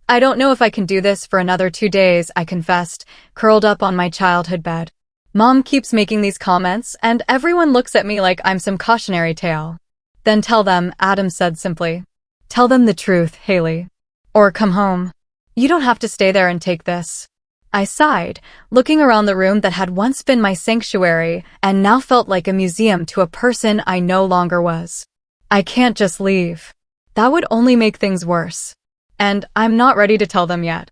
I don't know if I can do this for another 2 days, I confessed, curled up on my childhood bed. Mom keeps making these comments, and everyone looks at me like I'm some cautionary tale. Then tell them, Adam said simply. Tell them the truth, Haley. Or come home. You don't have to stay there and take this. I sighed, looking around the room that had once been my sanctuary and now felt like a museum to a person I no longer was. I can't just leave. That would only make things worse. And I'm not ready to tell them yet.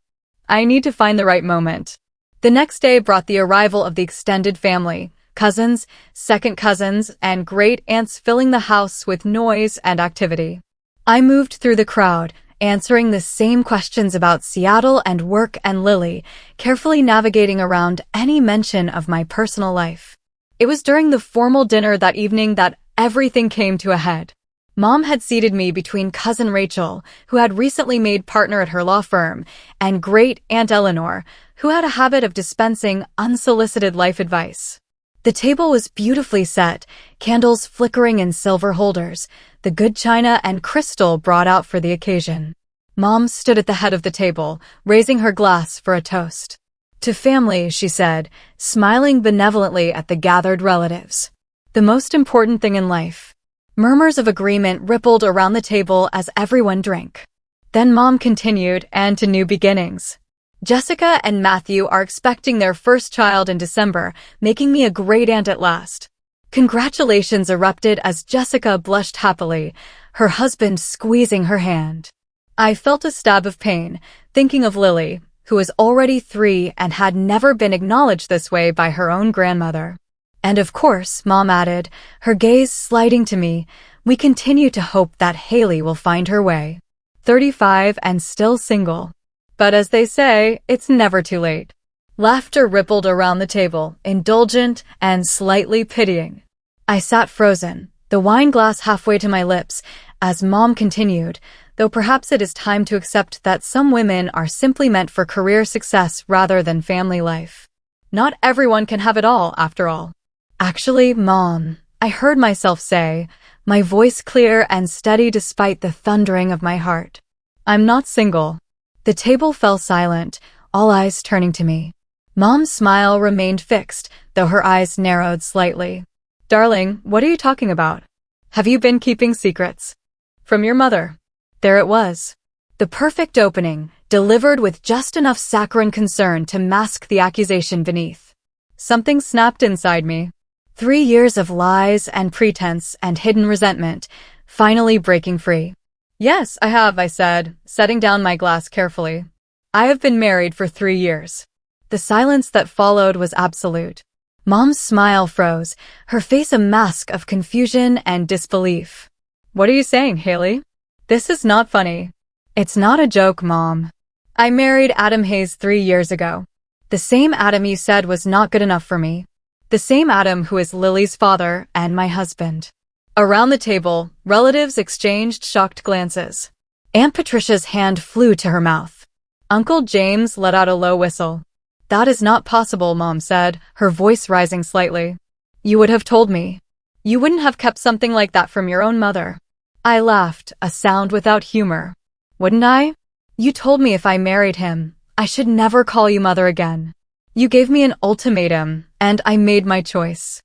I need to find the right moment. The next day brought the arrival of the extended family, cousins, second cousins, and great aunts filling the house with noise and activity. I moved through the crowd, answering the same questions about Seattle and work and Lily, carefully navigating around any mention of my personal life. It was during the formal dinner that evening that everything came to a head. Mom had seated me between cousin Rachel, who had recently made partner at her law firm, and great Aunt Eleanor, who had a habit of dispensing unsolicited life advice. The table was beautifully set, candles flickering in silver holders, the good china and crystal brought out for the occasion. Mom stood at the head of the table, raising her glass for a toast. To family, she said, smiling benevolently at the gathered relatives. The most important thing in life. Murmurs of agreement rippled around the table as everyone drank. Then Mom continued, and to new beginnings. Jessica and Matthew are expecting their first child in December, making me a great aunt at last. Congratulations erupted as Jessica blushed happily, her husband squeezing her hand. I felt a stab of pain, thinking of Lily, who was already 3 and had never been acknowledged this way by her own grandmother. And of course, Mom added, her gaze sliding to me, we continue to hope that Haley will find her way. 35 and still single. But as they say, it's never too late. Laughter rippled around the table, indulgent and slightly pitying. I sat frozen, the wine glass halfway to my lips, as Mom continued, though perhaps it is time to accept that some women are simply meant for career success rather than family life. Not everyone can have it all, after all. Actually, Mom, I heard myself say, my voice clear and steady despite the thundering of my heart. I'm not single. The table fell silent, all eyes turning to me. Mom's smile remained fixed, though her eyes narrowed slightly. Darling, what are you talking about? Have you been keeping secrets? From your mother. There it was. The perfect opening, delivered with just enough saccharine concern to mask the accusation beneath. Something snapped inside me. 3 years of lies and pretense and hidden resentment, finally breaking free. Yes, I have, I said, setting down my glass carefully. I have been married for 3 years. The silence that followed was absolute. Mom's smile froze, her face a mask of confusion and disbelief. What are you saying, Haley? This is not funny. It's not a joke, Mom. I married Adam Hayes 3 years ago. The same Adam you said was not good enough for me. The same Adam who is Lily's father and my husband. Around the table, relatives exchanged shocked glances. Aunt Patricia's hand flew to her mouth. Uncle James let out a low whistle. That is not possible, Mom said, her voice rising slightly. You would have told me. You wouldn't have kept something like that from your own mother. I laughed, a sound without humor. Wouldn't I? You told me if I married him, I should never call you mother again. You gave me an ultimatum, and I made my choice.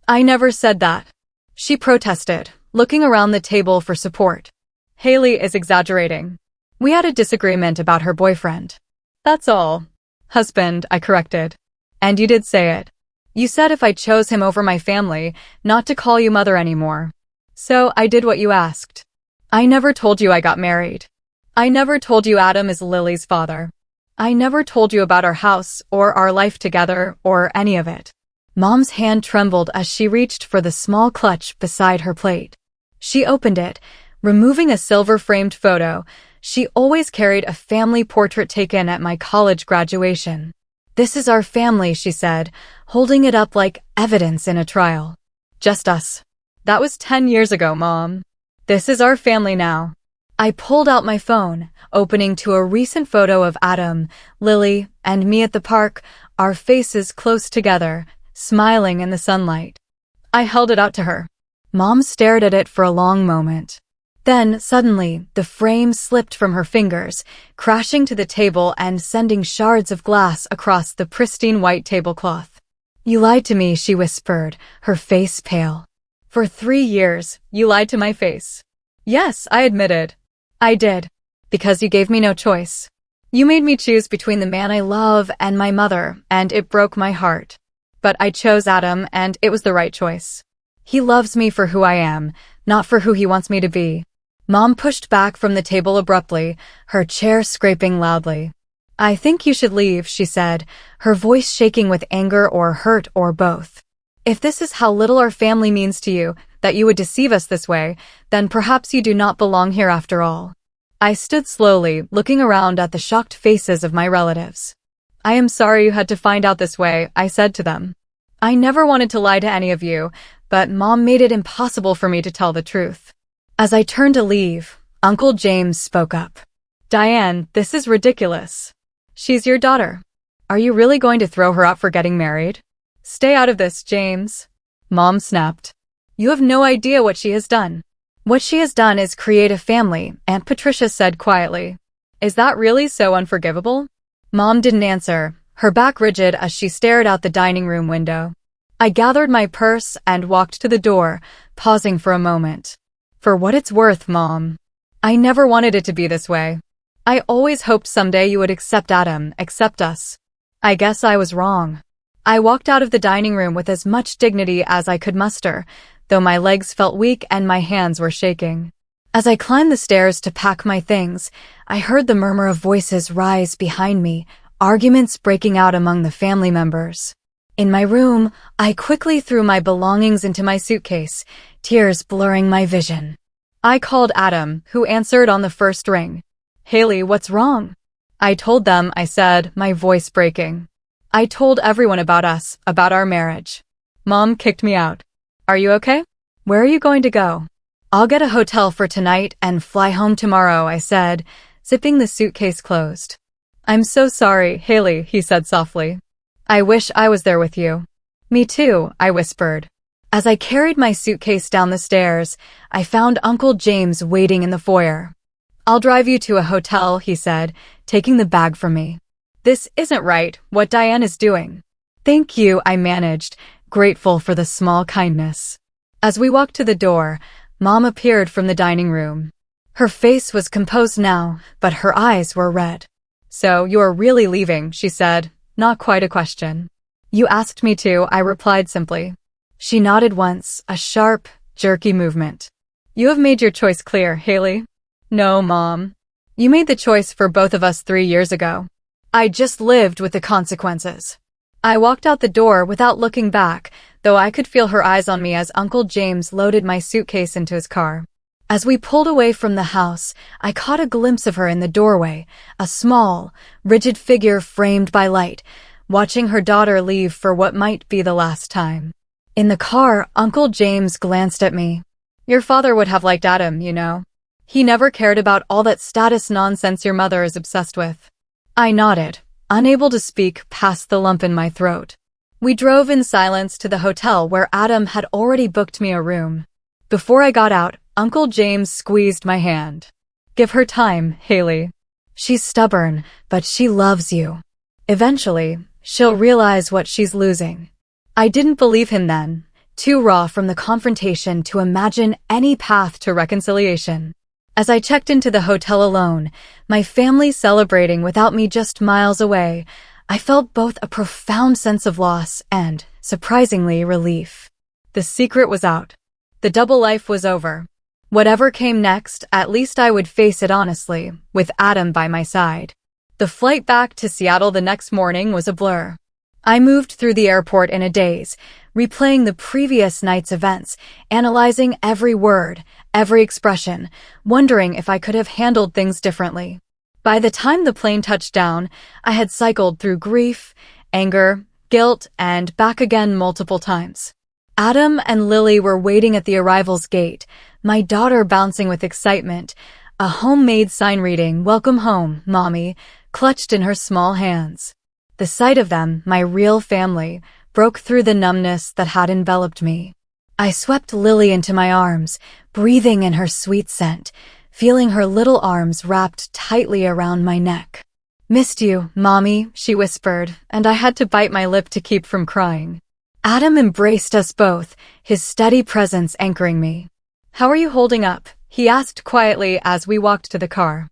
I never said that. She protested, looking around the table for support. Haley is exaggerating. We had a disagreement about her boyfriend. That's all. Husband, I corrected. And you did say it. You said if I chose him over my family, not to call you mother anymore. So I did what you asked. I never told you I got married. I never told you Adam is Lily's father. I never told you about our house or our life together or any of it. Mom's hand trembled as she reached for the small clutch beside her plate. She opened it, removing a silver-framed photo. She always carried a family portrait taken at my college graduation. "This is our family," she said, holding it up like evidence in a trial. "Just us. That was 10 years ago, Mom. This is our family now." I pulled out my phone, opening to a recent photo of Adam, Lily, and me at the park, our faces close together, smiling in the sunlight. I held it out to her. Mom stared at it for a long moment. Then, suddenly, the frame slipped from her fingers, crashing to the table and sending shards of glass across the pristine white tablecloth. "You lied to me," she whispered, her face pale. "For 3 years, you lied to my face." "Yes," I admitted. "I did. Because you gave me no choice. You made me choose between the man I love and my mother, and it broke my heart. But I chose Adam, and it was the right choice. He loves me for who I am, not for who he wants me to be." Mom pushed back from the table abruptly, her chair scraping loudly. "I think you should leave," she said, her voice shaking with anger or hurt or both. "If this is how little our family means to you, that you would deceive us this way, then perhaps you do not belong here after all." I stood slowly, looking around at the shocked faces of my relatives. "I am sorry you had to find out this way," I said to them. "I never wanted to lie to any of you, but Mom made it impossible for me to tell the truth." As I turned to leave, Uncle James spoke up. "Diane, this is ridiculous. She's your daughter. Are you really going to throw her out for getting married? Stay out of this, James." Mom snapped. "You have no idea what she has done." "What she has done is create a family," Aunt Patricia said quietly. "Is that really so unforgivable?" Mom didn't answer, her back rigid as she stared out the dining room window. I gathered my purse and walked to the door, pausing for a moment. "For what it's worth, Mom, I never wanted it to be this way. I always hoped someday you would accept Adam, accept us. I guess I was wrong." I walked out of the dining room with as much dignity as I could muster, though my legs felt weak and my hands were shaking. As I climbed the stairs to pack my things, I heard the murmur of voices rise behind me, arguments breaking out among the family members. In my room, I quickly threw my belongings into my suitcase, tears blurring my vision. I called Adam, who answered on the first ring. "Haley, what's wrong?" I told them, I said, my voice breaking. "I told everyone about us, about our marriage." Mom kicked me out. "Are you okay? Where are you going to go?" "I'll get a hotel for tonight and fly home tomorrow," I said, zipping the suitcase closed. "I'm so sorry, Haley," he said softly. "I wish I was there with you." "Me too," I whispered. As I carried my suitcase down the stairs, I found Uncle James waiting in the foyer. "I'll drive you to a hotel," he said, taking the bag from me. "This isn't right, what Diane is doing." "Thank you," I managed, grateful for the small kindness. As we walked to the door, Mom appeared from the dining room. Her face was composed now, but her eyes were red. "So you are really leaving," she said, not quite a question. "You asked me to," I replied simply. She nodded once, a sharp, jerky movement. "You have made your choice clear, Haley." "No, Mom. You made the choice for both of us 3 years ago. I just lived with the consequences." I walked out the door without looking back, though I could feel her eyes on me as Uncle James loaded my suitcase into his car. As we pulled away from the house, I caught a glimpse of her in the doorway, a small, rigid figure framed by light, watching her daughter leave for what might be the last time. In the car, Uncle James glanced at me. "Your father would have liked Adam, you know. He never cared about all that status nonsense your mother is obsessed with." I nodded, unable to speak past the lump in my throat. We drove in silence to the hotel where Adam had already booked me a room. Before I got out, Uncle James squeezed my hand. "Give her time, Haley. She's stubborn, but she loves you. Eventually, she'll realize what she's losing." I didn't believe him then, too raw from the confrontation to imagine any path to reconciliation. As I checked into the hotel alone, my family celebrating without me just miles away, I felt both a profound sense of loss and, surprisingly, relief. The secret was out. The double life was over. Whatever came next, at least I would face it honestly, with Adam by my side. The flight back to Seattle the next morning was a blur. I moved through the airport in a daze, replaying the previous night's events, analyzing every word, every expression, wondering if I could have handled things differently. By the time the plane touched down, I had cycled through grief, anger, guilt, and back again multiple times. Adam and Lily were waiting at the arrival's gate, my daughter bouncing with excitement, a homemade sign reading, "Welcome home, Mommy," clutched in her small hands. The sight of them, my real family, broke through the numbness that had enveloped me. I swept Lily into my arms, breathing in her sweet scent, feeling her little arms wrapped tightly around my neck. "Missed you, Mommy," she whispered, and I had to bite my lip to keep from crying. Adam embraced us both, his steady presence anchoring me. "How are you holding up?" he asked quietly as we walked to the car.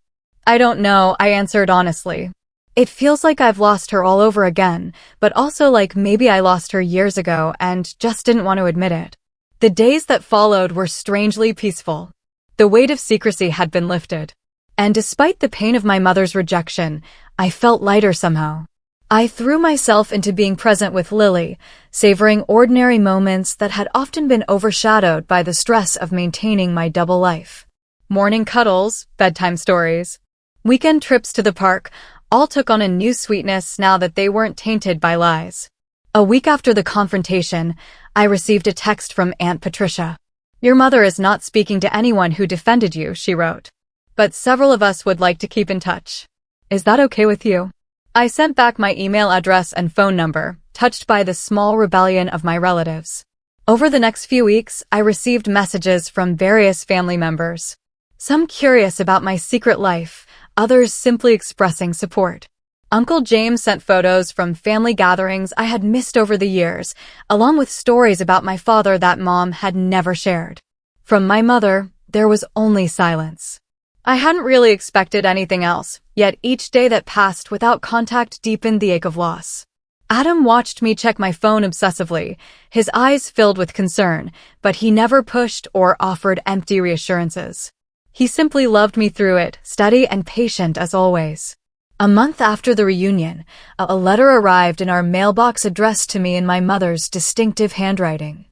"I don't know," I answered honestly. "It feels like I've lost her all over again, but also like maybe I lost her years ago and just didn't want to admit it." The days that followed were strangely peaceful. The weight of secrecy had been lifted. And despite the pain of my mother's rejection, I felt lighter somehow. I threw myself into being present with Lily, savoring ordinary moments that had often been overshadowed by the stress of maintaining my double life. Morning cuddles, bedtime stories, weekend trips to the park, all took on a new sweetness now that they weren't tainted by lies. A week after the confrontation, I received a text from Aunt Patricia. "Your mother is not speaking to anyone who defended you," she wrote. "But several of us would like to keep in touch. Is that okay with you?" I sent back my email address and phone number, touched by the small rebellion of my relatives. Over the next few weeks, I received messages from various family members. Some curious about my secret life, others simply expressing support. Uncle James sent photos from family gatherings I had missed over the years, along with stories about my father that Mom had never shared. From my mother, there was only silence. I hadn't really expected anything else, yet each day that passed without contact deepened the ache of loss. Adam watched me check my phone obsessively, his eyes filled with concern, but he never pushed or offered empty reassurances. He simply loved me through it, steady and patient as always. A month after the reunion, a letter arrived in our mailbox addressed to me in my mother's distinctive handwriting.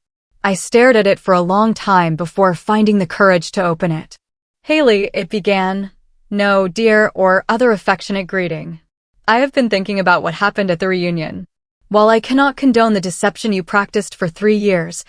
I stared at it for a long time before finding the courage to open it. "Haley," it began. "No, dear," or other affectionate greeting. "I have been thinking about what happened at the reunion. While I cannot condone the deception you practiced for 3 years,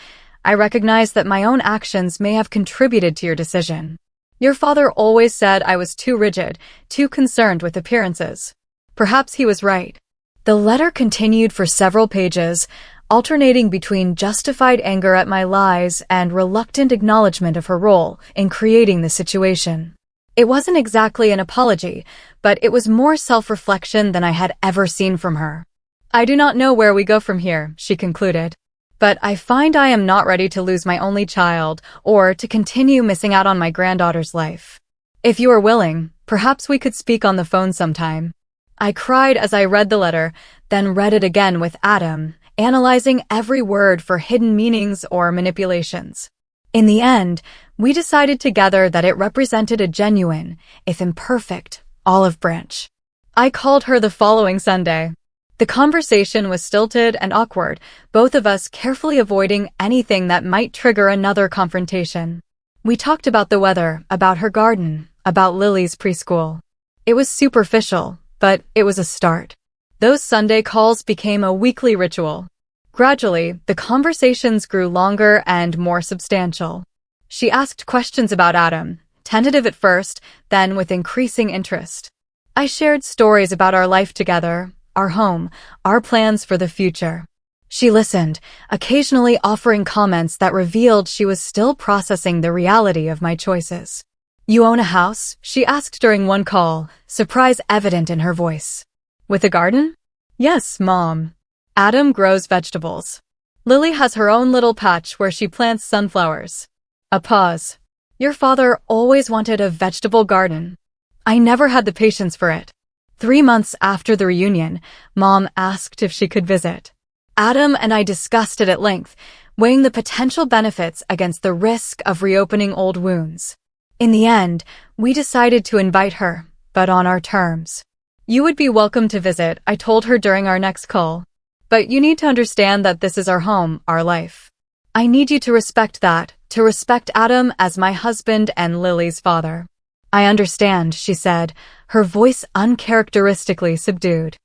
I recognize that my own actions may have contributed to your decision. Your father always said I was too rigid, too concerned with appearances. Perhaps he was right." The letter continued for several pages, alternating between justified anger at my lies and reluctant acknowledgement of her role in creating the situation. It wasn't exactly an apology, but it was more self-reflection than I had ever seen from her. "I do not know where we go from here," she concluded. "But I find I am not ready to lose my only child or to continue missing out on my granddaughter's life. If you are willing, perhaps we could speak on the phone sometime." I cried as I read the letter, then read it again with Adam, analyzing every word for hidden meanings or manipulations. In the end, we decided together that it represented a genuine, if imperfect, olive branch. I called her the following Sunday. The conversation was stilted and awkward, both of us carefully avoiding anything that might trigger another confrontation. We talked about the weather, about her garden, about Lily's preschool. It was superficial, but it was a start. Those Sunday calls became a weekly ritual. Gradually, the conversations grew longer and more substantial. She asked questions about Adam, tentative at first, then with increasing interest. I shared stories about our life together, our home, our plans for the future. She listened, occasionally offering comments that revealed she was still processing the reality of my choices. "You own a house?" she asked during one call, surprise evident in her voice. "With a garden?" "Yes, Mom. Adam grows vegetables. Lily has her own little patch where she plants sunflowers." A pause. "Your father always wanted a vegetable garden. I never had the patience for it." 3 months after the reunion, Mom asked if she could visit. Adam and I discussed it at length. weighing the potential benefits against the risk of reopening old wounds. In the end, we decided to invite her, but on our terms. You would be welcome to visit, I told her during our next call. But you need to understand that this is our home, our life. I need you to respect that, to respect Adam as my husband and Lily's father. I understand, she said, her voice uncharacteristically subdued.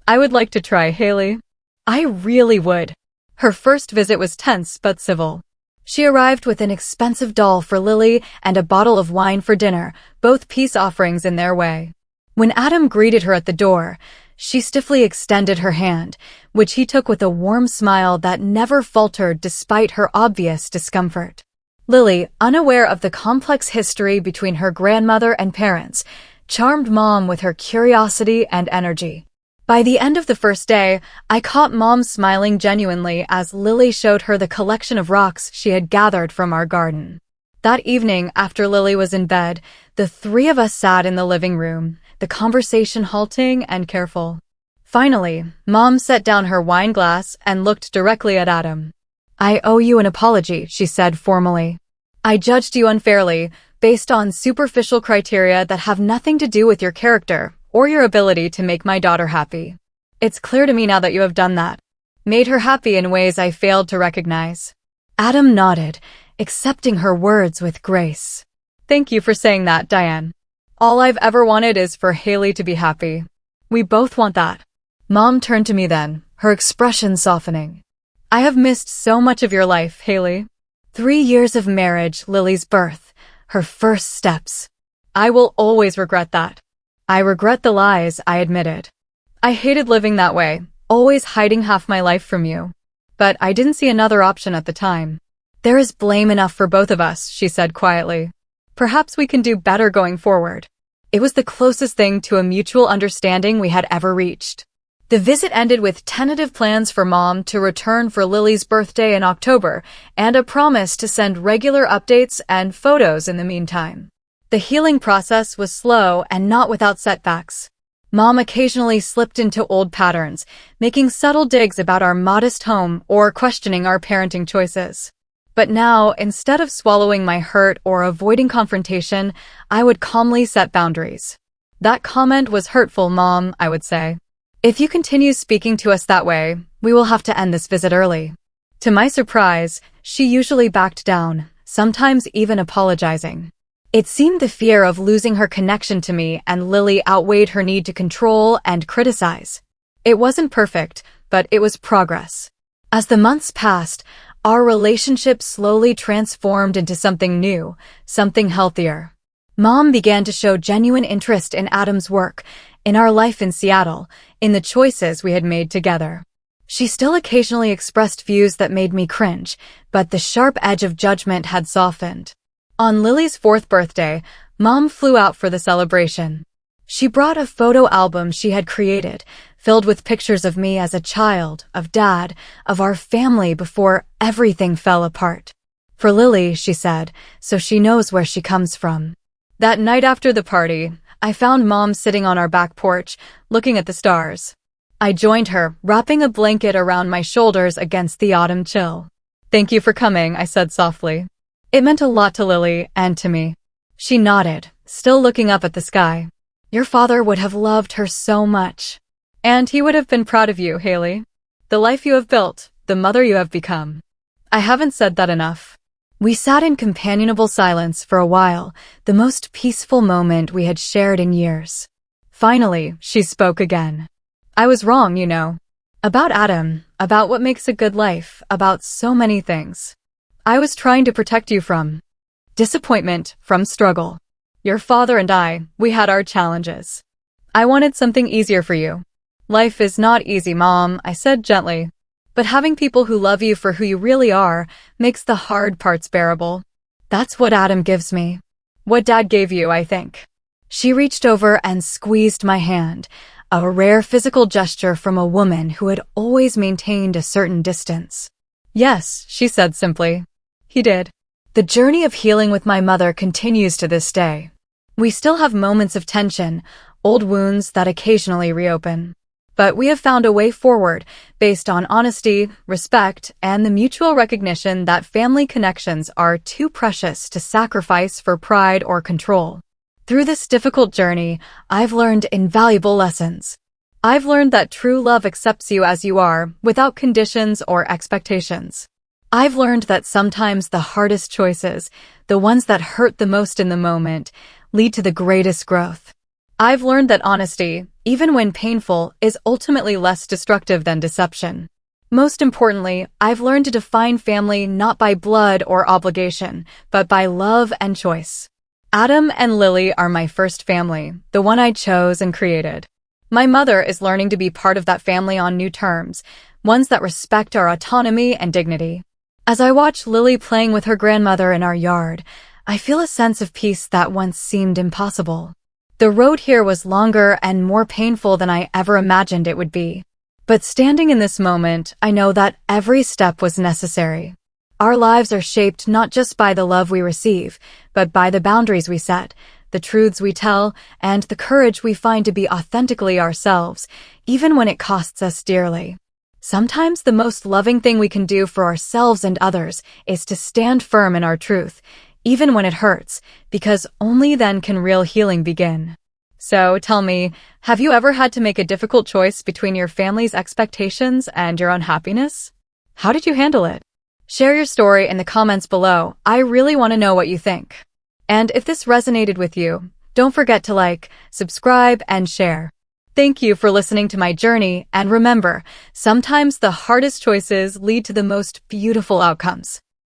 I would like to try, Haley. I really would. Her first visit was tense but civil. She arrived with an expensive doll for Lily and a bottle of wine for dinner, both peace offerings in their way. When Adam greeted her at the door, she stiffly extended her hand, which he took with a warm smile that never faltered despite her obvious discomfort. Lily, unaware of the complex history between her grandmother and parents, charmed Mom with her curiosity and energy. By the end of the first day, I caught Mom smiling genuinely as Lily showed her the collection of rocks she had gathered from our garden. That evening, after Lily was in bed, the three of us sat in the living room, the conversation halting and careful. Finally, Mom set down her wine glass and looked directly at Adam. I owe you an apology, she said formally. I judged you unfairly, based on superficial criteria that have nothing to do with your character or your ability to make my daughter happy. It's clear to me now that you have done that. Made her happy in ways I failed to recognize. Adam nodded, accepting her words with grace. Thank you for saying that, Diane. All I've ever wanted is for Haley to be happy. We both want that. Mom turned to me then, her expression softening. I have missed so much of your life, Haley. 3 years of marriage, Lily's birth, her first steps. I will always regret that. I regret the lies, I admitted. I hated living that way, always hiding half my life from you. But I didn't see another option at the time. There is blame enough for both of us, she said quietly. Perhaps we can do better going forward. It was the closest thing to a mutual understanding we had ever reached. The visit ended with tentative plans for Mom to return for Lily's birthday in October and a promise to send regular updates and photos in the meantime. The healing process was slow and not without setbacks. Mom occasionally slipped into old patterns, making subtle digs about our modest home or questioning our parenting choices. But now, instead of swallowing my hurt or avoiding confrontation, I would calmly set boundaries. That comment was hurtful, Mom, I would say. If you continue speaking to us that way, we will have to end this visit early. To my surprise, she usually backed down, sometimes even apologizing. It seemed the fear of losing her connection to me and Lily outweighed her need to control and criticize. It wasn't perfect, but it was progress. As the months passed, our relationship slowly transformed into something new, something healthier. Mom began to show genuine interest in Adam's work, in our life in Seattle, in the choices we had made together. She still occasionally expressed views that made me cringe, but the sharp edge of judgment had softened. On Lily's 4th birthday, Mom flew out for the celebration. She brought a photo album she had created, filled with pictures of me as a child, of Dad, of our family before everything fell apart. For Lily, she said, so she knows where she comes from. That night after the party, I found Mom sitting on our back porch, looking at the stars. I joined her, wrapping a blanket around my shoulders against the autumn chill. Thank you for coming, I said softly. It meant a lot to Lily and to me. She nodded, still looking up at the sky. Your father would have loved her so much. And he would have been proud of you, Haley. The life you have built, the mother you have become. I haven't said that enough. We sat in companionable silence for a while, the most peaceful moment we had shared in years. Finally, she spoke again. I was wrong, you know. About Adam, about what makes a good life, about so many things. I was trying to protect you from disappointment, from struggle. Your father and I, we had our challenges. I wanted something easier for you. Life is not easy, Mom, I said gently. But having people who love you for who you really are makes the hard parts bearable. That's what Adam gives me. What Dad gave you, I think. She reached over and squeezed my hand, a rare physical gesture from a woman who had always maintained a certain distance. Yes, she said simply. He did. The journey of healing with my mother continues to this day. We still have moments of tension, old wounds that occasionally reopen. But we have found a way forward based on honesty, respect, and the mutual recognition that family connections are too precious to sacrifice for pride or control. Through this difficult journey, I've learned invaluable lessons. I've learned that true love accepts you as you are, without conditions or expectations. I've learned that sometimes the hardest choices, the ones that hurt the most in the moment, lead to the greatest growth. I've learned that honesty, even when painful, is ultimately less destructive than deception. Most importantly, I've learned to define family not by blood or obligation, but by love and choice. Adam and Lily are my first family, the one I chose and created. My mother is learning to be part of that family on new terms, ones that respect our autonomy and dignity. As I watch Lily playing with her grandmother in our yard, I feel a sense of peace that once seemed impossible. The road here was longer and more painful than I ever imagined it would be. But standing in this moment, I know that every step was necessary. Our lives are shaped not just by the love we receive, but by the boundaries we set, the truths we tell, and the courage we find to be authentically ourselves, even when it costs us dearly. Sometimes the most loving thing we can do for ourselves and others is to stand firm in our truth, even when it hurts, because only then can real healing begin. So tell me, have you ever had to make a difficult choice between your family's expectations and your own happiness? How did you handle it? Share your story in the comments below. I really want to know what you think. And if this resonated with you, don't forget to like, subscribe, and share. Thank you for listening to my journey, and remember, sometimes the hardest choices lead to the most beautiful outcomes.